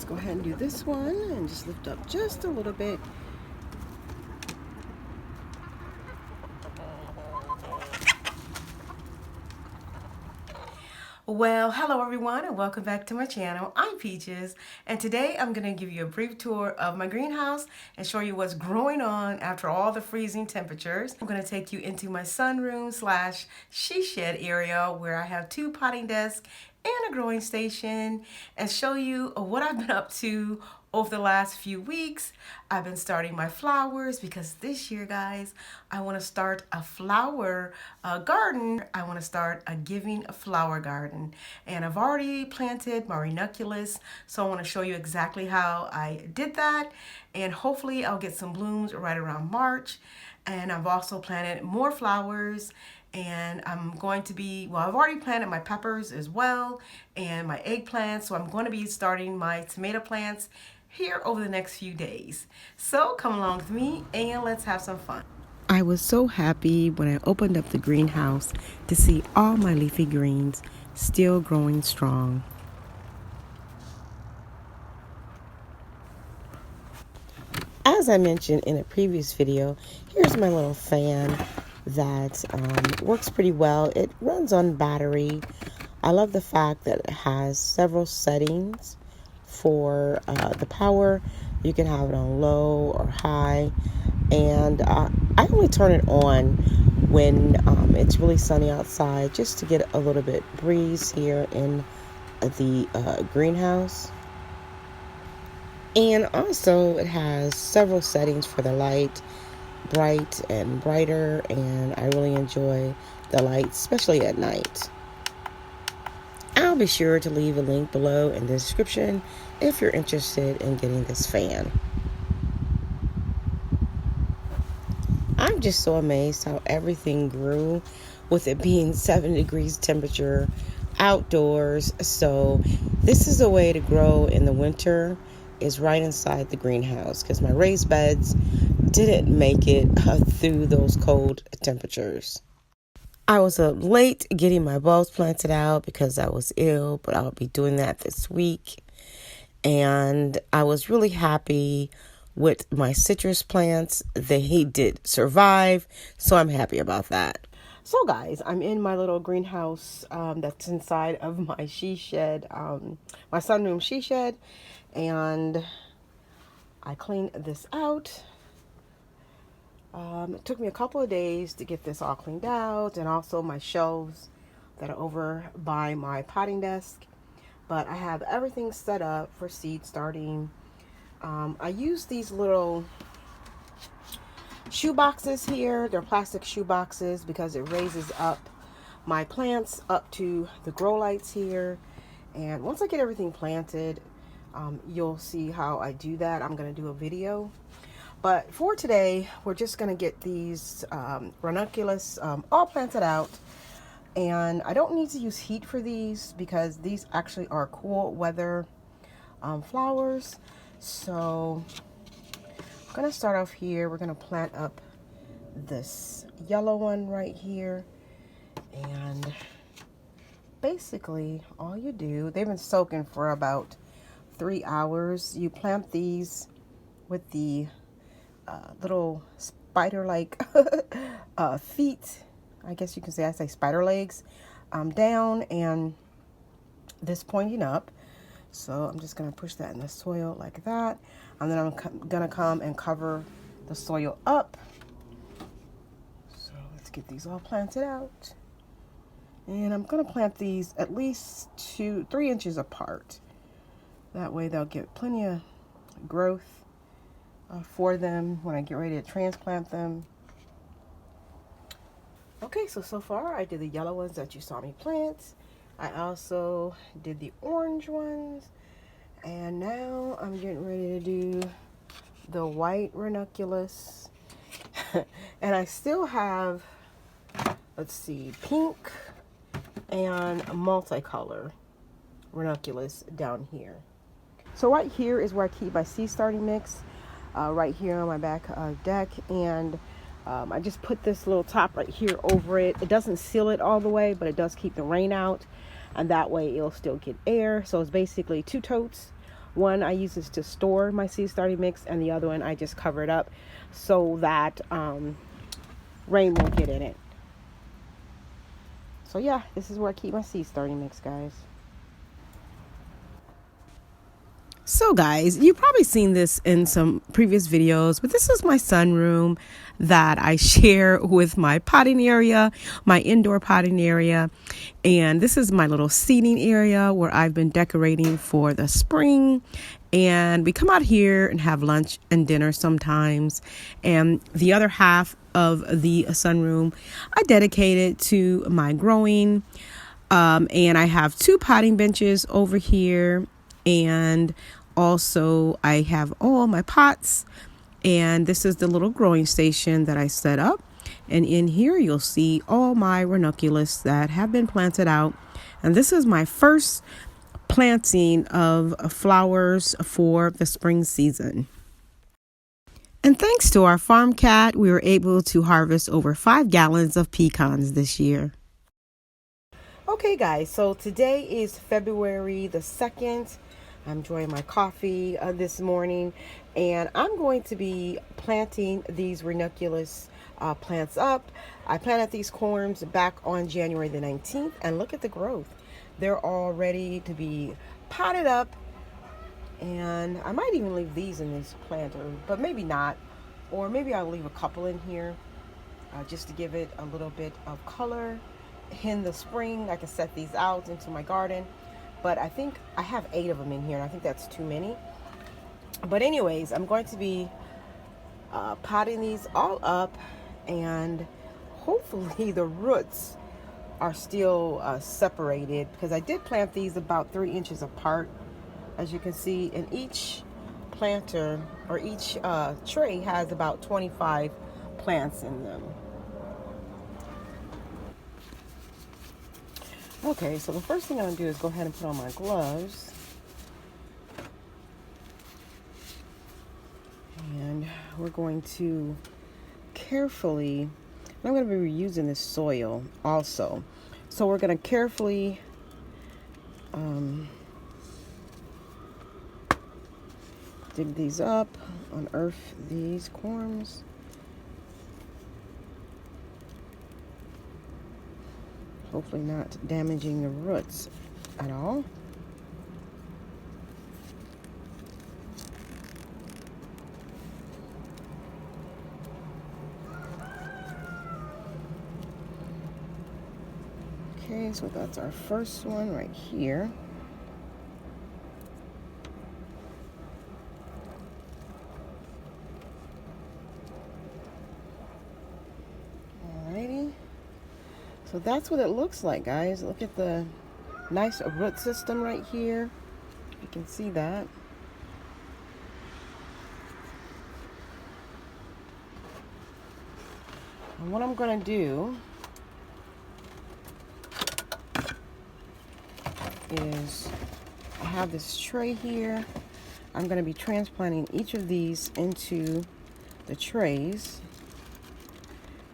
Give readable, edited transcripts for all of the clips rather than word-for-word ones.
go ahead and do this one and just lift up just a little bit. Well, hello everyone and welcome back to my channel. I'm Peaches, and today I'm going to give you a brief tour of my greenhouse and show you what's growing on after all the freezing temperatures. I'm going to take you into my sunroom slash she shed area where I have 2 potting desks and a growing station, and show you what I've been up to over the last few weeks. I've been starting my flowers because this year, guys, I want to start a flower garden. I want to start a giving flower garden, and I've already planted my ranunculus, so I want to show you exactly how I did that, and hopefully I'll get some blooms right around March. And I've also planted more flowers, and I'm going to be, well, I've already planted my peppers as well and my eggplants, so I'm going to be starting my tomato plants here over the next few days. So come along with me and let's have some fun. I was so happy when I opened up the greenhouse to see all my leafy greens still growing strong. As I mentioned in a previous video, here's my little fan that works pretty well. It runs on battery. I love the fact that it has several settings for the power. You can have it on low or high, and I only turn it on when it's really sunny outside, just to get a little bit breeze here in the greenhouse. And also it has several settings for the light, bright and brighter, and I really enjoy the light, especially at night. I'll be sure to leave a link below in the description if you're interested in getting this fan. I'm just so amazed how everything grew with it being 7 degrees temperature outdoors. So this is a way to grow in the winter, is right inside the greenhouse, because my raised beds didn't make it through those cold temperatures. I was late getting my bulbs planted out because I was ill, but I'll be doing that this week. And I was really happy with my citrus plants. They did survive, so I'm happy about that. So guys, I'm in my little greenhouse that's inside of my she shed, my sunroom she shed, and I cleaned this out. It took me a couple of days to get this all cleaned out, and also my shelves that are over by my potting desk. But I have everything set up for seed starting. I use these little shoe boxes here. They're plastic shoe boxes because it raises up my plants up to the grow lights here. And once I get everything planted, you'll see how I do that. I'm going to do a video. But for today, we're just going to get these ranunculus all planted out. And I don't need to use heat for these because these actually are cool weather flowers. So I'm going to start off here. We're going to plant up this yellow one right here. And basically all you do, they've been soaking for about 3 hours. You plant these with the little spider-like feet, I guess you can say, I say spider legs, down, and this pointing up. So I'm just going to push that in the soil like that, and then I'm going to come and cover the soil up. So let's get these all planted out. And I'm going to plant these at least 2-3 inches apart. That way they'll get plenty of growth for them when I get ready to transplant them. Okay, so far I did the yellow ones that you saw me plant. I also did the orange ones. And now I'm getting ready to do the white ranunculus. And I still have, let's see, pink and multicolor ranunculus down here. So right here is where I keep my seed starting mix, right here on my back deck. And I just put this little top right here over it. It doesn't seal it all the way, but it does keep the rain out, and that way it'll still get air. So it's basically 2 totes One I use this to store my seed starting mix, and the other one I just cover it up so that rain won't get in it. So yeah, this is where I keep my seed starting mix, guys. So guys, you've probably seen this in some previous videos, but this is my sunroom that I share with my potting area, my indoor potting area. And this is my little seating area where I've been decorating for the spring. And we come out here and have lunch and dinner sometimes. And the other half of the sunroom I dedicated to my growing. And I have 2 potting benches over here. And also I have all my pots, and this is the little growing station that I set up. And in here you'll see all my ranunculus that have been planted out. And this is my first planting of flowers for the spring season. And thanks to our farm cat, we were able to harvest over 5 gallons of pecans this year. Okay guys, so today is February the 2nd. I'm enjoying my coffee this morning, and I'm going to be planting these ranunculus plants up. I planted these corms back on January the 19th, and look at the growth. They're all ready to be potted up, and I might even leave these in this planter, but maybe not, or maybe I'll leave a couple in here just to give it a little bit of color. In the spring, I can set these out into my garden. But I think I have 8 of them in here, and I think that's too many. But anyways, I'm going to be potting these all up, and hopefully the roots are still separated, because I did plant these about 3 inches apart, as you can see. And each planter, or each tray, has about 25 plants in them. Okay, so the first thing I'm going to do is go ahead and put on my gloves. And we're going to carefully, I'm going to be reusing this soil also. So we're going to carefully dig these up, unearth these corms. Hopefully not damaging the roots at all. Okay, so that's our first one right here. Alrighty. So that's what it looks like, guys. Look at the nice root system right here. You can see that. And what I'm going to do is, I have this tray here. I'm going to be transplanting each of these into the trays.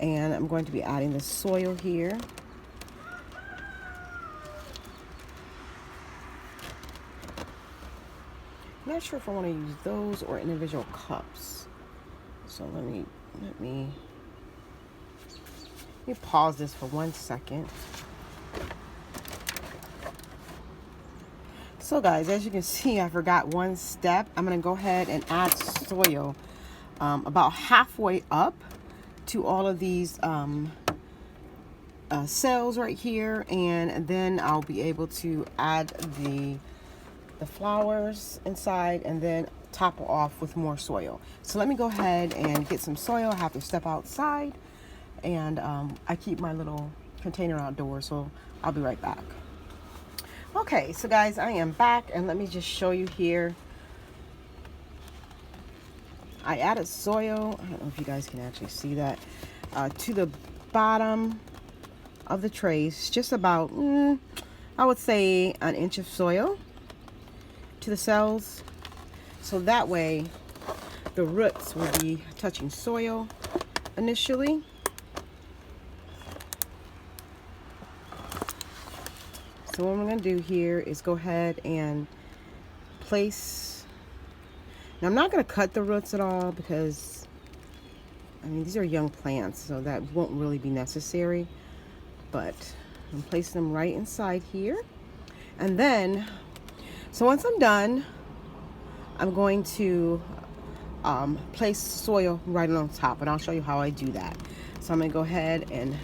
And I'm going to be adding the soil here. I'm not sure if I want to use those or individual cups. So let me pause this for 1 second. So guys, as you can see, I forgot one step. I'm going to go ahead and add soil about halfway up to all of these cells right here, and then I'll be able to add the flowers inside and then top off with more soil. So let me go ahead and get some soil. I have to step outside, and I keep my little container outdoors, so I'll be right back. Okay, so guys, I am back, and let me just show you here. I added soil, I don't know if you guys can actually see that, to the bottom of the trays, just about, I would say, an inch of soil to the cells. So that way, the roots will be touching soil initially. So what I'm going to do here is go ahead and place. Now I'm not going to cut the roots at all because, I mean, these are young plants, so that won't really be necessary. But I'm placing them right inside here. And then, so once I'm done, I'm going to place soil right on top, and I'll show you how I do that. So I'm going to go ahead and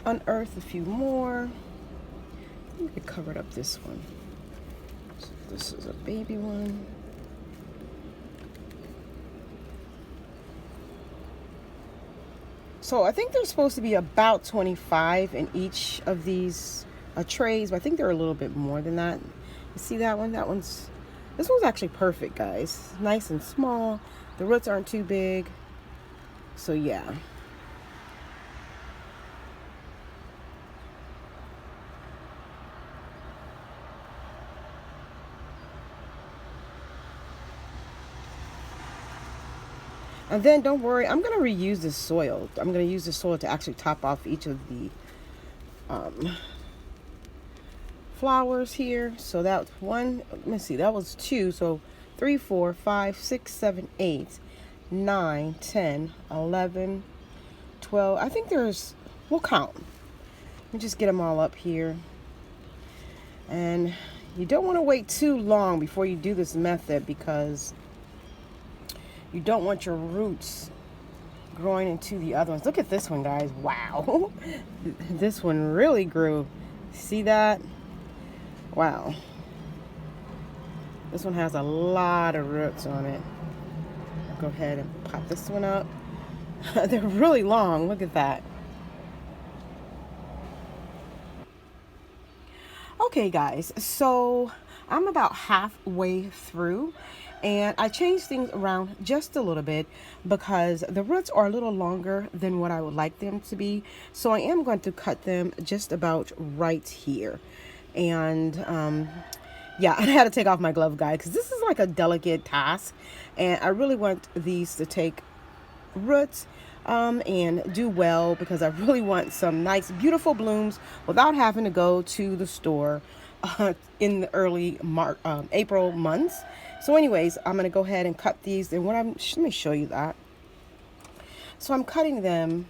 unearth a few more. I'm going to cover up this one. So this is a baby one. So I think there's supposed to be about 25 in each of these trays, but I think they're a little bit more than that. You see that one? This one's actually perfect, guys. Nice and small. The roots aren't too big. So yeah. And then don't worry, I'm going to reuse this soil. I'm going to use the soil to actually top off each of the flowers here. So that's one, let me see, that was two. So 3, 4, 5, 6, 7, 8, 9, 10, 11, 12. I think there's, we'll count. Let me just get them all up here. And you don't want to wait too long before you do this method because you don't want your roots growing into the other ones. Look at this one, guys. Wow. This one really grew. See that? Wow. This one has a lot of roots on it. I'll go ahead and pop this one up. They're really long. Look at that. Okay, guys. So I'm about halfway through. And I changed things around just a little bit because the roots are a little longer than what I would like them to be. So I am going to cut them just about right here. And yeah, I had to take off my glove guide because this is like a delicate task. And I really want these to take roots and do well because I really want some nice, beautiful blooms without having to go to the store in the early April months. So anyways, I'm going to go ahead and cut these. And let me show you that. So I'm cutting them.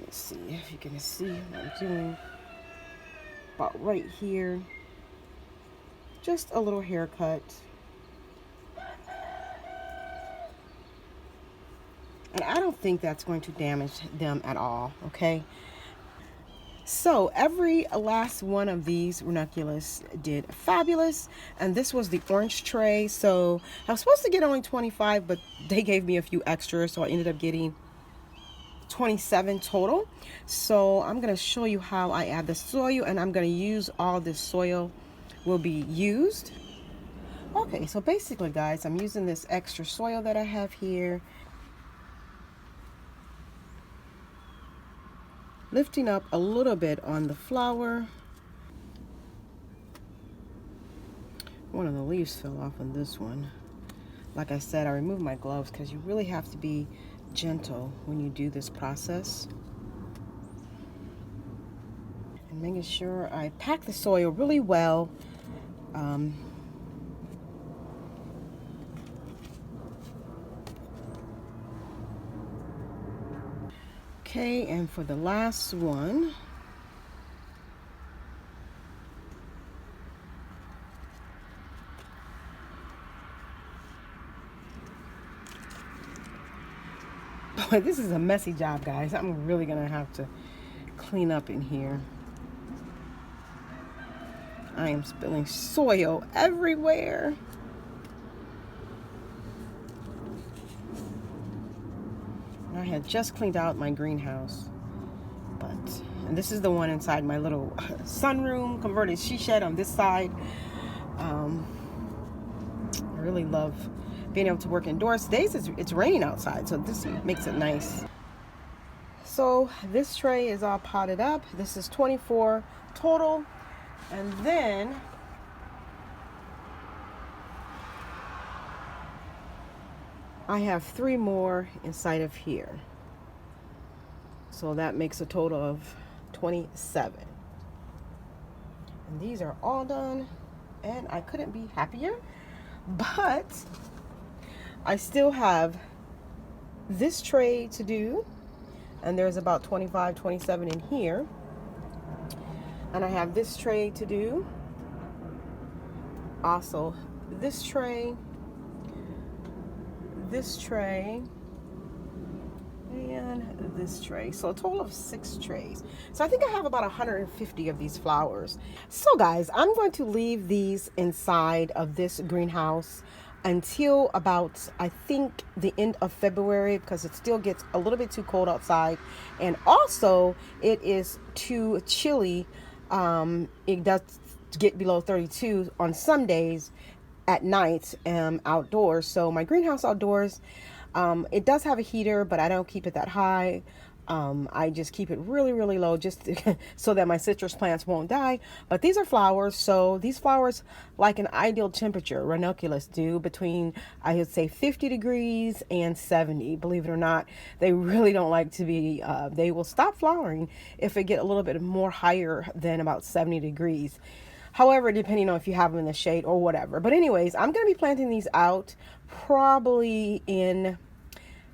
Let's see if you can see what I'm doing. About right here. Just a little haircut. And I don't think that's going to damage them at all, okay? So every last one of these ranunculus did fabulous. And this was the orange tray. So I was supposed to get only 25, but they gave me a few extras. So I ended up getting 27 total. So I'm going to show you how I add the soil, and I'm going to use all this soil will be used. Okay, so basically, guys, I'm using this extra soil that I have here. Lifting up a little bit on the flower. One of the leaves fell off on this one. Like I said, I removed my gloves because you really have to be gentle when you do this process. And making sure I pack the soil really well. Okay, and for the last one, boy, this is a messy job, guys. I'm really gonna have to clean up in here. I am spilling soil everywhere. I had just cleaned out my greenhouse, and this is the one inside my little sunroom, converted she shed on this side. I really love being able to work indoors. Today it's raining outside, so this makes it nice. So this tray is all potted up. This is 24 total, and then I have 3 more inside of here. So that makes a total of 27. And these are all done, and I couldn't be happier. But I still have this tray to do, and there's about 25, 27 in here. And I have this tray to do. Also, this tray, and this tray. So a total of 6 trays. So I think I have about 150 of these flowers. So guys, I'm going to leave these inside of this greenhouse until about, I think, the end of February, because it still gets a little bit too cold outside, and also it is too chilly. It does get below 32 on some days at night outdoors. So my greenhouse outdoors, it does have a heater, but I don't keep it that high. I just keep it really, really low, just so that my citrus plants won't die. But these are flowers, so these flowers like an ideal temperature. Ranunculus do between, I would say, 50 degrees and 70. Believe it or not, they really don't like to be, they will stop flowering if it get a little bit more higher than about 70 degrees. However, depending on if you have them in the shade or whatever. But anyways, I'm going to be planting these out probably in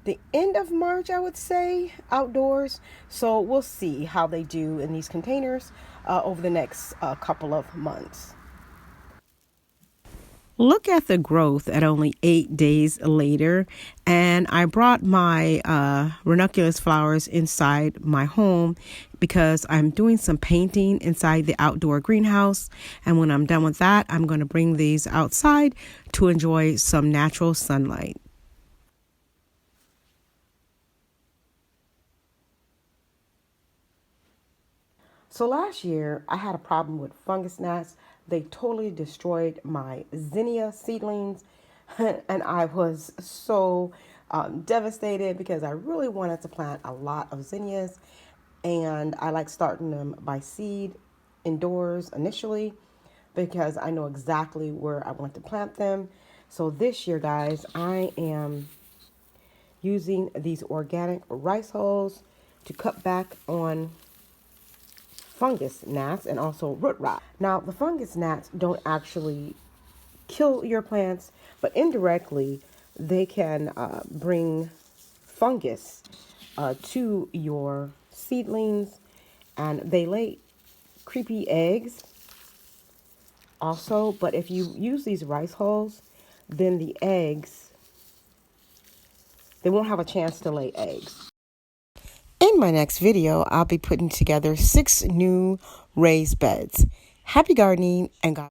the end of March, I would say, outdoors. So we'll see how they do in these containers over the next couple of months. Look at the growth at only 8 days later. And I brought my ranunculus flowers inside my home because I'm doing some painting inside the outdoor greenhouse. And when I'm done with that, I'm going to bring these outside to enjoy some natural sunlight. So last year, I had a problem with fungus gnats. They totally destroyed my zinnia seedlings, and I was so devastated because I really wanted to plant a lot of zinnias, and I like starting them by seed indoors initially because I know exactly where I want to plant them. So this year, guys, I am using these organic rice hulls to cut back on fungus gnats and also root rot. Now, the fungus gnats don't actually kill your plants, but indirectly they can bring fungus to your seedlings, and they lay creepy eggs also. But if you use these rice hulls, then the eggs, they won't have a chance to lay eggs. In my next video, I'll be putting together 6 new raised beds. Happy gardening, and God